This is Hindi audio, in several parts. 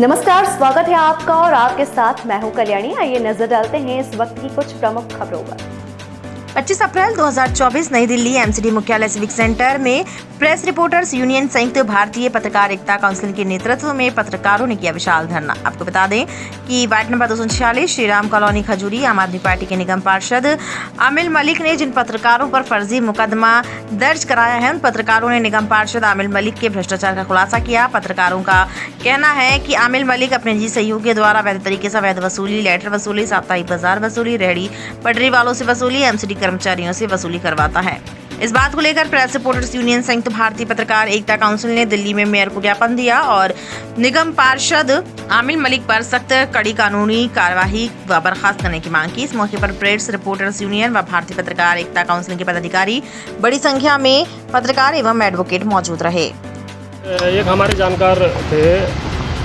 नमस्कार, स्वागत है आपका और आपके साथ मैं हूं कल्याणी। आइए नजर डालते हैं इस वक्त की कुछ प्रमुख खबरों पर। 25 अप्रैल 2024 नई दिल्ली एमसीडी मुख्यालय सिविक सेंटर में प्रेस रिपोर्टर्स यूनियन संयुक्त भारतीय पत्रकार एकता काउंसिल के नेतृत्व में पत्रकारों ने किया विशाल धरना। आपको बता दें कि वार्ड नंबर 246 श्रीराम कॉलोनी खजूरी आम आदमी पार्टी के निगम पार्षद आमिल मलिक ने जिन पत्रकारों पर फर्जी मुकदमा दर्ज कराया है, उन पत्रकारों ने निगम पार्षद आमिल मलिक के भ्रष्टाचार का खुलासा किया। पत्रकारों का कहना है कि आमिल मलिक अपने निजी सहयोगियों द्वारा वैध तरीके से अवैध वसूली, लेटर वसूली, साप्ताहिक बाजार वसूली, रेहड़ी पटरी वालों से वसूली, एमसीडी कर्मचारियों से वसूली करवाता है। इस बात को लेकर प्रेस रिपोर्टर्स यूनियन संयुक्त भारतीय पत्रकार एकता काउंसिल ने दिल्ली में मेयर को ज्ञापन दिया और निगम पार्षद आमिल मलिक पर सख्त कड़ी कानूनी कार्यवाही व बर्खास्त करने की मांग की। इस मौके पर प्रेस रिपोर्टर्स यूनियन व भारतीय पत्रकार एकता काउंसिल के पदाधिकारी बड़ी संख्या में पत्रकार एवं एडवोकेट मौजूद रहे। एक हमारे जानकार थे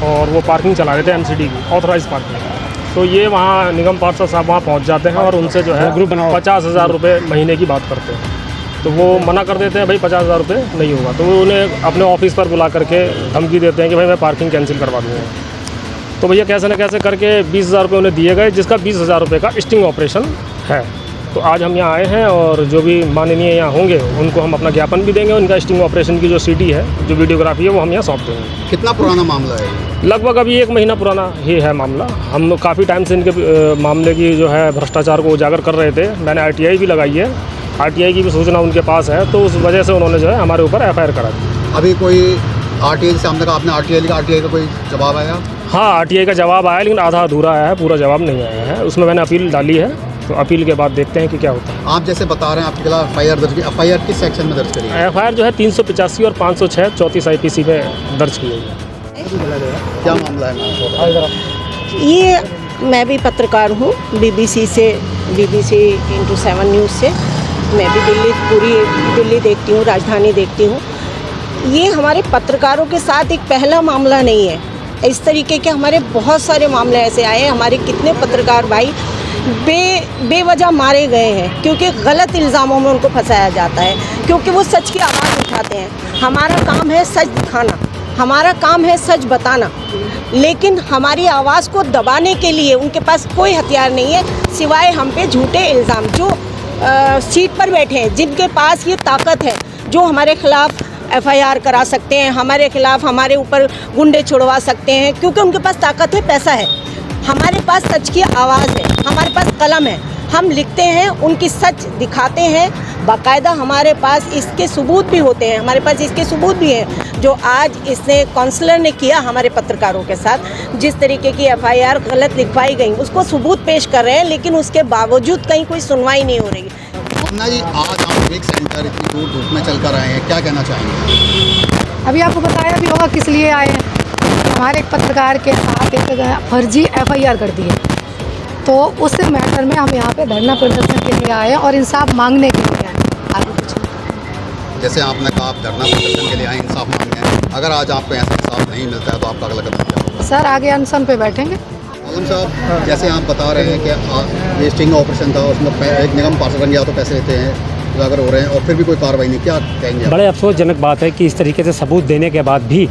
और वो पार्किंग चला रहे थे एमसीडी की ऑथराइज पार्किंग। तो ये वहाँ निगम पार्षद साहब वहाँ पहुँच जाते हैं और उनसे जो है 50,000 रुपये महीने की बात करते हैं। तो वो मना कर देते हैं, भाई 50,000 रुपये नहीं होगा। तो वो उन्हें अपने ऑफिस पर बुला करके धमकी देते हैं कि भाई मैं पार्किंग कैंसिल करवा दूँगा। तो भैया कैसे न कैसे करके 20,000 रुपये उन्हें दिए गए, जिसका 20,000 रुपये का स्टिंग ऑपरेशन है। तो आज हम यहाँ आए हैं और जो भी माननीय यहाँ होंगे उनको हम अपना ज्ञापन भी देंगे। उनका स्टिंग ऑपरेशन की जो सीडी है, जो वीडियोग्राफी है, वो हम यहाँ सौंप देंगे। कितना पुराना मामला है? लगभग अभी 1 महीना पुराना ही है मामला। हम काफ़ी टाइम से इनके मामले की जो है भ्रष्टाचार को उजागर कर रहे थे। मैंने आरटीआई भी लगाई है, आरटीआई की भी सूचना उनके पास है, तो उस वजह से उन्होंने जो है हमारे ऊपर एफआईआर करा दी। अभी कोई आरटीआई से हमने कहा, आपने आरटीआई का कोई जवाब आया? हाँ, आरटीआई का जवाब आया, लेकिन आधा अधूरा आया है, पूरा जवाब नहीं आया है। उसमें मैंने अपील डाली है, तो अपील के बाद देखते हैं कि क्या होता है। आप जैसे बता रहे हैं आपके खिलाफ एफआईआर दर्ज की, एफआईआर किस सेक्शन में दर्ज करी है? एफआईआर जो है 385 और 506 34 आईपीसी में दर्ज की गई है। क्या मामला है? ये मैं भी पत्रकार हूँ, BBC Into 7 न्यूज़ से। मैं भी पूरी दिल्ली देखती हूँ, राजधानी देखती हूँ। ये हमारे पत्रकारों के साथ एक पहला मामला नहीं है। इस तरीके के हमारे बहुत सारे मामले ऐसे आए हैं। हमारे कितने पत्रकार भाई बेवजह मारे गए हैं क्योंकि गलत इल्ज़ामों में उनको फंसाया जाता है, क्योंकि वो सच की आवाज़ उठाते हैं। हमारा काम है सच दिखाना, हमारा काम है सच बताना, लेकिन हमारी आवाज़ को दबाने के लिए उनके पास कोई हथियार नहीं है सिवाय हम पे झूठे इल्ज़ाम। जो सीट पर बैठे हैं, जिनके पास ये ताकत है, जो हमारे खिलाफ एफआईआर करा सकते हैं, हमारे खिलाफ हमारे ऊपर गुंडे छुड़वा सकते हैं, क्योंकि उनके पास ताकत है, पैसा है। हमारे पास सच की आवाज़ है, हमारे पास कलम है, हम लिखते हैं, उनकी सच दिखाते हैं। बाकायदा हमारे पास इसके सबूत भी होते हैं, हमारे पास इसके सबूत भी हैं। जो आज इसने काउंसलर ने किया हमारे पत्रकारों के साथ, जिस तरीके की एफआईआर गलत लिखवाई गई, उसको सबूत पेश कर रहे हैं, लेकिन उसके बावजूद कहीं कोई सुनवाई नहीं हो रही। भावना जी, आज आप सिविक सेंटर इतनी दूर धूप में चल कर आए हैं, क्या कहना चाहेंगे? अभी आपको बताया भी होगा किस लिए आए हैं। हमारे एक पत्रकार के साथ एक फर्जी एफआईआर कर दी है, तो उस मैटर में हम यहाँ पे धरना प्रदर्शन के लिए आए हैं और इंसाफ मांगने के लिए आए हैं। आगे कुछ जैसे आपने कहा आप धरना प्रदर्शन के लिए आए, इंसाफ मांगने हैं। अगर आज आपको ऐसा इंसाफ नहीं मिलता है तो आपका अगला कदम क्या होगा? सर आगे अनशन पे बैठेंगे। आलम साहब, जैसे आप बता रहे हैं कि ये स्टिंग ऑपरेशन था, उसमें एक निगम पार्षद या तो पैसे देते हैं, उजागर हो रहे हैं और फिर भी कोई कार्रवाई नहीं, क्या कहेंगे? बड़े अफसोसजनक बात है कि इस तरीके से सबूत देने के बाद भी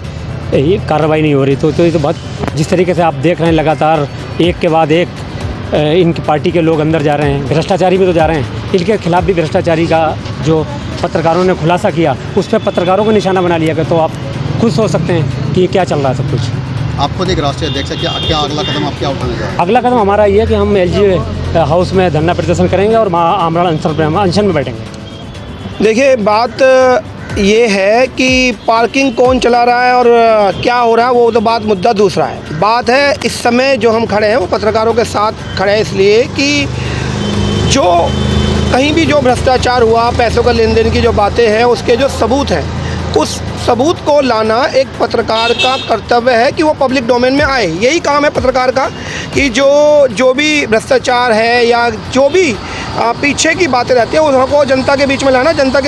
ये कार्रवाई नहीं हो रही। तो ये तो बहुत, जिस तरीके से आप देख रहे हैं लगातार एक के बाद एक इनकी पार्टी के लोग अंदर जा रहे हैं, भ्रष्टाचारी भी तो जा रहे हैं। इनके खिलाफ भी भ्रष्टाचारी का जो पत्रकारों ने खुलासा किया, उस पर पत्रकारों को निशाना बना लिया गया। तो आप खुद सोच सकते हैं कि क्या चल रहा है सब कुछ। आप खुद एक राष्ट्रीय अध्यक्ष, क्या अगला कदम आप क्या उठाने जा रहे हैं? अगला कदम हमारा ये है कि हम LG हाउस में धरना प्रदर्शन करेंगे और आमरण अनशन में बैठेंगे। देखिए, बात ये है कि पार्किंग कौन चला रहा है और क्या हो रहा है, वो तो बात मुद्दा दूसरा है। बात है इस समय जो हम खड़े हैं वो पत्रकारों के साथ खड़े हैं इसलिए कि जो कहीं भी जो भ्रष्टाचार हुआ, पैसों का लेन देन की जो बातें हैं, उसके जो सबूत हैं, उस सबूत को लाना एक पत्रकार का कर्तव्य है कि वो पब्लिक डोमेन में आए। यही काम है पत्रकार का कि जो भी भ्रष्टाचार है या जो भी पीछे की बातें रहती हैं उसको जनता के बीच में लाना, जनता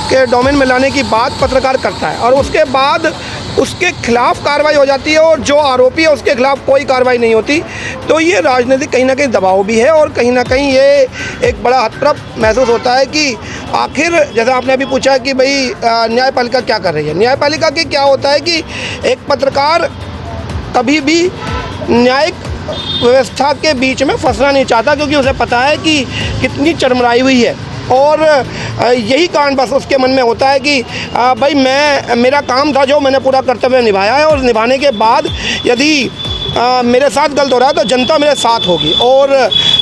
के डोमेन में लाने की बात पत्रकार करता है और उसके बाद उसके खिलाफ कार्रवाई हो जाती है और जो आरोपी है उसके खिलाफ कोई कार्रवाई नहीं होती। तो ये राजनीतिक कहीं ना कहीं दबाव भी है और कहीं ना कहीं ये एक बड़ा हतप्रभ महसूस होता है कि आखिर जैसा आपने अभी पूछा कि भाई न्यायपालिका क्या कर रही है। न्यायपालिका के क्या होता है कि एक पत्रकार कभी भी न्यायिक व्यवस्था के बीच में फंसना नहीं चाहता, क्योंकि उसे पता है कि कितनी चरमराई हुई है। और यही कारण बस उसके मन में होता है कि भाई मेरा काम था जो मैंने पूरा कर्तव्य निभाया है, और निभाने के बाद यदि मेरे साथ गलत हो रहा है तो जनता मेरे साथ होगी। और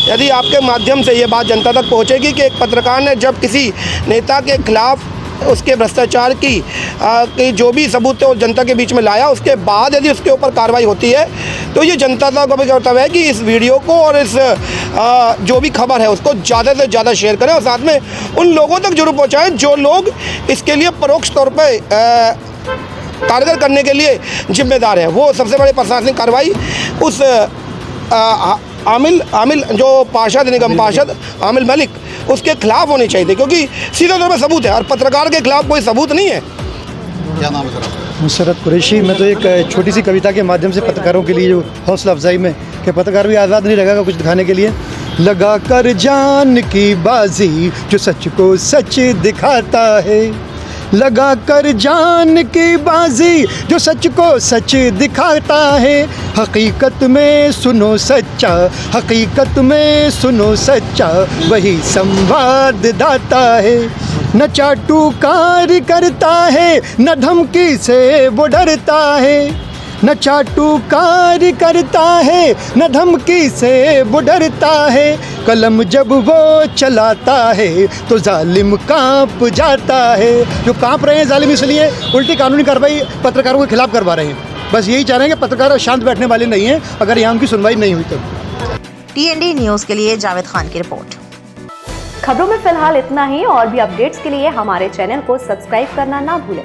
यदि आपके माध्यम से ये बात जनता तक पहुंचेगी कि एक पत्रकार ने जब किसी नेता के खिलाफ उसके भ्रष्टाचार की जो भी सबूत है वो जनता के बीच में लाया, उसके बाद यदि उसके ऊपर कार्रवाई होती है तो ये जनता का भी कर्तव्य है कि इस वीडियो को और इस जो भी खबर है उसको ज़्यादा से ज़्यादा शेयर करें, और साथ में उन लोगों तक जरूर पहुँचाएँ जो लोग इसके लिए परोक्ष तौर पर कारगर करने के लिए जिम्मेदार है। वो सबसे बड़ी प्रशासनिक कार्रवाई उस आमिल जो पार्षद निगम पार्षद आमिल मलिक उसके खिलाफ होनी चाहिए, क्योंकि सीधे तौर पर सबूत है और पत्रकार के खिलाफ कोई सबूत नहीं है। क्या नाम है सर आपका? मुशर्रत कुरैशी। मैं तो एक छोटी सी कविता के माध्यम से पत्रकारों के लिए जो हौसला अफजाई में कि पत्रकार भी आज़ाद नहीं रहेगा कुछ दिखाने के लिए। लगा कर जान की बाजी जो सच को सच दिखाता है, लगा कर जान की बाजी जो सच को सच दिखाता है, हकीकत में सुनो सच्चा, हकीकत में सुनो सच्चा, वही संवाददाता है। न चाटुकार करता है न धमकी से वो डरता है, न चाटुकार करता है न धमकी से वो डरता है, कलम जब वो चलाता है तो जालिम कांप जाता है। जो कांप रहे हैं जालिम इसलिए उल्टी कानूनी कार्रवाई पत्रकारों के खिलाफ करवा रहे हैं। बस यही चाह रहे हैं कि पत्रकार शांत बैठने वाले नहीं हैं अगर यहाँ उनकी सुनवाई नहीं हुई तो। TND न्यूज़ के लिए जावेद खान की रिपोर्ट। खबरों में फिलहाल इतना ही, और भी अपडेट्स के लिए हमारे चैनल को सब्सक्राइब करना ना भूलें।